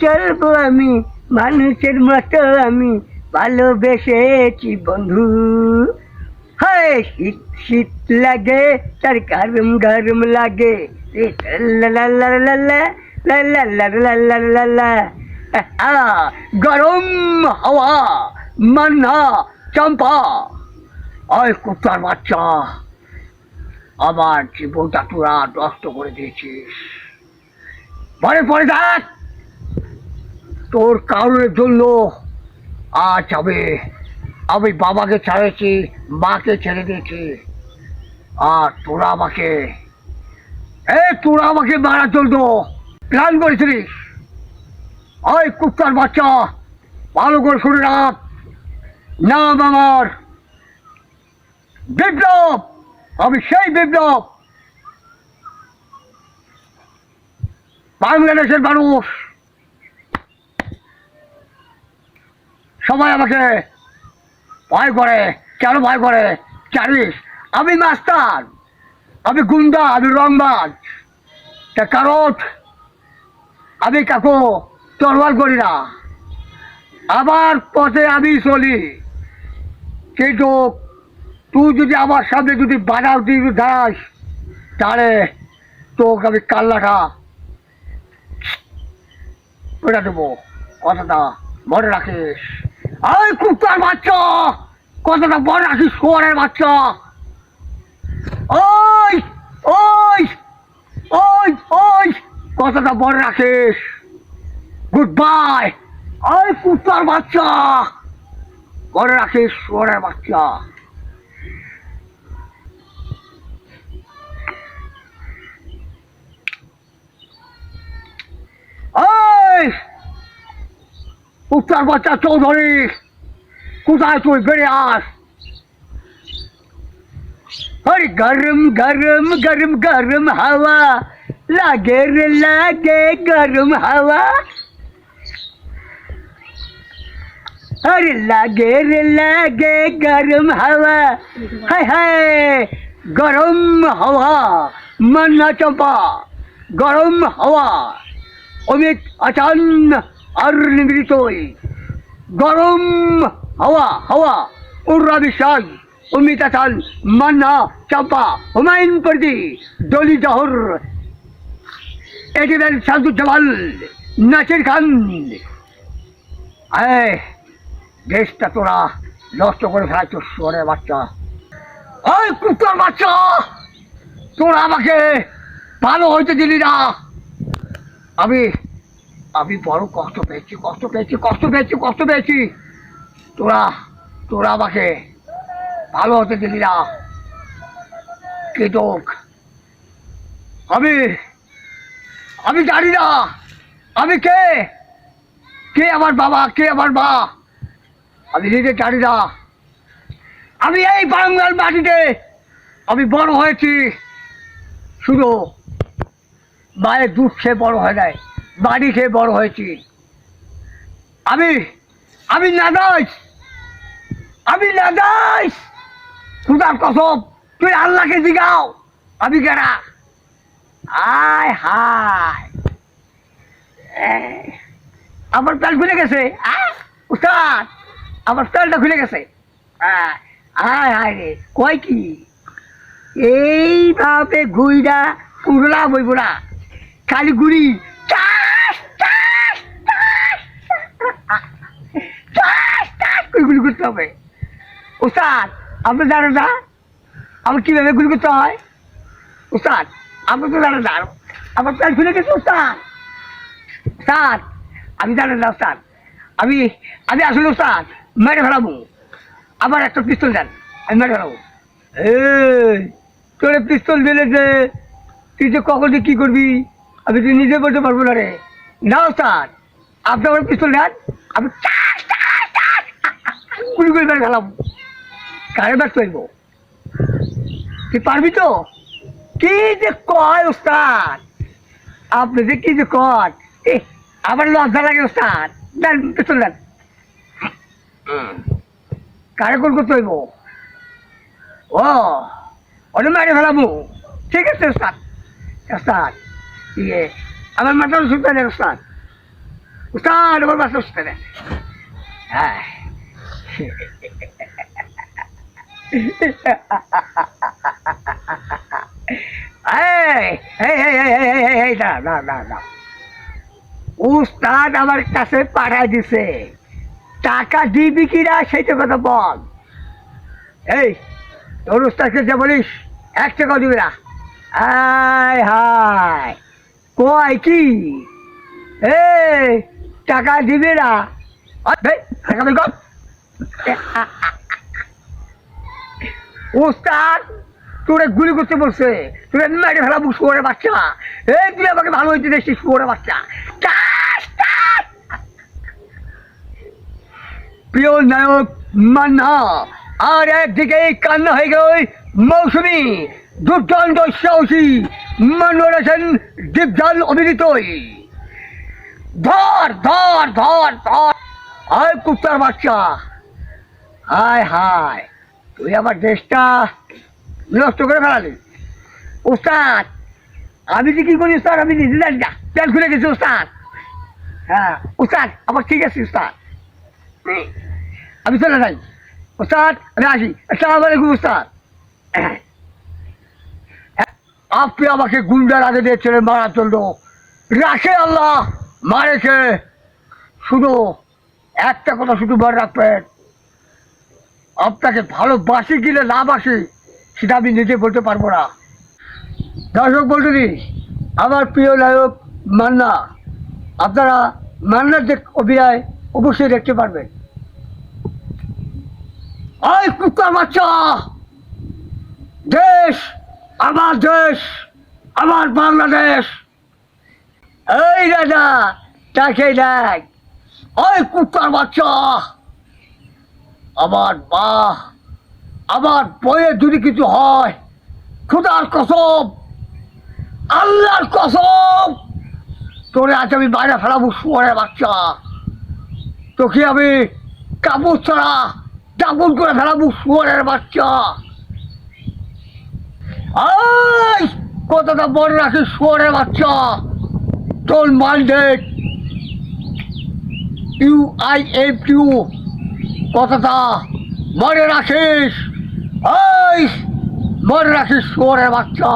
চলবো আমি মানুষের মতো আমি ভালোবেসেছি বন্ধু। হায় শীত শীত লাগে তার গরম গরম লাগে রে লা লা লা লা লা লা লা লা লা লা লা লা। গরম হাওয়া মান্না চম্পা। ওই কুত্তার বাচ্চা, আমার জীবনটা তোরা নষ্ট করে দিয়েছিস। পরে পরে দেখ, তোর কারণের জন্য আজ আমি বাবাকে ছাড়েছি, মাকে ছেড়ে দিয়েছি, আর তোরা আমাকে মারার জন্য প্ল্যান করেছিলিস। ওই কুত্তার বাচ্চা, ভালো করে শুনে রাখ, নাম আমার বিপ্লব। আমি সেই বিপ্লব। বাংলাদেশের মানুষ সবাই আমাকে ভয় করে। কেন ভয় করে জানিস? আমি মাস্টার, আমি গুন্ডা, আমি রংবাজ। তার কারণ আমি কাকু তরবার করি না, আমার পথে আমি চলি। কিন্তু তুই যদি আমার সামনে যদি বাধা দিয়ে দাঁড়াস, তাহলে তোকে আমি কাল্লাটা করে দেবো। কথাটা মনে রাখিস। ওই কুত্তার বাচ্চা, কথাটা মনে রাখিস। শুয়োরের বাচ্চা, ওই ওই ওই ওই কথাটা মনে রাখিস। Good bye. ওই কুত্তার বাচ্চা, মনে রাখিস। শুয়োরের বাচ্চা। ওই কুত্তার বাচ্চা চৌধুরী, কোথায় তুই? বেড়ে আস। अरे गरम गरम गरम गरम हवा लागे रे लागे गरम हवा। अरे लागे रे लागे गरम हवा। हाय हाय गरम हवा मन्ना चंपा। गरम हवा अमित अचान और निवृत्तोई। गरम हवा हवा उर्रा विशाल उम्मीद अचान मन्ना चंपा हुमायूं पर्दी डोली जहर एडिबल शांतुज्जामान नासिर खान। দেশটা তোরা নষ্ট করে ফেলাচ্ছ শুয়োরের বাচ্চা। ওই কুত্তার বাচ্চা, তোরা আমাকে ভালো হইতে দিলি না। আমি আমি বড় কষ্ট পেয়েছি, কষ্ট পেয়েছি, কষ্ট পেয়েছি, কষ্ট পেয়েছি। তোরা আমাকে ভালো হতে দিলি না। কিন্তু আমি জানি না আমি কে, কে আমার বাবা, কে আমার মা, আমি নিজে জানি না। আমি এই বাংলার মাটিতে আমি বড় হয়েছি, শুধু মায়ের দুধ খেয়ে বড় হয় নাই, বাড়ি খেয়ে বড় হয়েছি। আমি নাদাইস, আমি নাদাইস। খুদার কসম, তুই আল্লাহকে জিগাও আমি কেনা। আয় হায়, আমার প্যান্ট খুলে গেছে। উস্তাদ, আমার প্যান্টটা খুলে গেছে। হায় হায় রে, কয় কি এইভাবে ঘুইরা পুরোলা বইব না, খালি ঘুরি গুলি করতে হবে। উস্তাদ, আপনি জানেন না আমার কিভাবে গুলি করতে হয়? উস্তাদ, আপনি তো জানেন না আমার প্যান্ট খুলে গেছে। উস্তাদ উস্তাদ, আমি জানেন না উস্তাদ, আমি আসলে উস্তাদ মেরে ফেলাবো। আবার একটা পিস্তল দেন, আমি মেরে ফেলাবো। তোরে পিস্তল দিলে যে তুই যে কখন যে কী করবি আমি তুই নিজে বলতে পারবো না রে। না উস্তাদ, আপনি আমার পিস্তল দেন, আমি গুলি করে মেরে ফেলাবো। কারে ব্যাগ ফেলবো? তুই পারবি তো? কি যে কয় উস্তাদ, আপনি যে কি যে কয়, আমার লজ্জা লাগে উস্তাদ। দেন পিস্তল দেন। কারে কোন করতে হইব? ওটা মেরে ফেলাবো। ঠিক আছে উস্তাদ। উস্তাদ আমার মাথার ওষুধ দেন উস্তাদ। উস্তাদ আমার মাছ উস্তাদ হ্যাঁ উস্তাদ আমার কাছে পাঠায় দিছে, টাকা দিবি কিনা সেইটা কথা বল। এই তোর উস্তাদকে যে বলিস 1 টাকা দিবি না। আয় হায় কয় কি এই টাকা দিবি না? উস্তাদ তোরে গুলি করতে বলছে, তোরে মেরে ফেলা শুয়োরের বাচ্চা। এই তুই আমাকে ভালো হইতে দেখছিস শুয়োরের বাচ্চা। প্রিয় নায়ক মান্না, আর একদিকে কান্না হয়ে গেল মৌসুমী, দুর্দান্ত সাহসী মনোয়ার হোসেন দীপজাল অভিনীত। ধর ধর ধর ধর আয় কুত্তার বাচ্চা, হায় হায় তুই আমার দেশটা নষ্ট করে ফেলালি। উস্তাদ আমি যে কি করি উস্তাদ আমি নিজে জানি না, তেল খুলে গেছি উস্তাদ। হ্যাঁ উস্তাদ আমার ঠিক আছে উস্তাদ, আমি চলে যাই উস্তাদ, আমি আসি। আসসালামু আলাইকুম উস্তাদ। আপনি আমাকে গুন্ডার আগে দিয়েছিলেন মারার জন্য, রাখে আল্লাহ মারেছে। শুধু একটা কথা শুধু মনে রাখবেন, আপনাকে ভালোবাসি কিনা না বাসি সেটা আমি নিজে বলতে পারবো না। দর্শক বন্ধুরি, আমার প্রিয় নায়ক মান্না, আপনারা মান্নার যে অভিনয় অবশ্যই দেখতে পারবেন। ওই কুত্তার বাচ্চা, দেশ আমার দেশ, আমার বাংলাদেশ। এই দাদা তাকে দেখ, ওই কুত্তার বাচ্চা, আমার মা আমার বইয়ের যদি কিছু হয়, খোদার কসম আল্লাহর কসম তোরে আজ আমি বাইরে ফেলাবো শুয়োরের বাচ্চা। তোকে আমি কাপড় ছাড়া দাপন করে ফেলাবো শুয়োরের বাচ্চা। আই কথাটা মনে রাখিস শুয়োরের বাচ্চা, তোর মাইন্ডেড UIFU কথাটা মনে রাখিস, এই মনে রাখিস শুয়োরের বাচ্চা।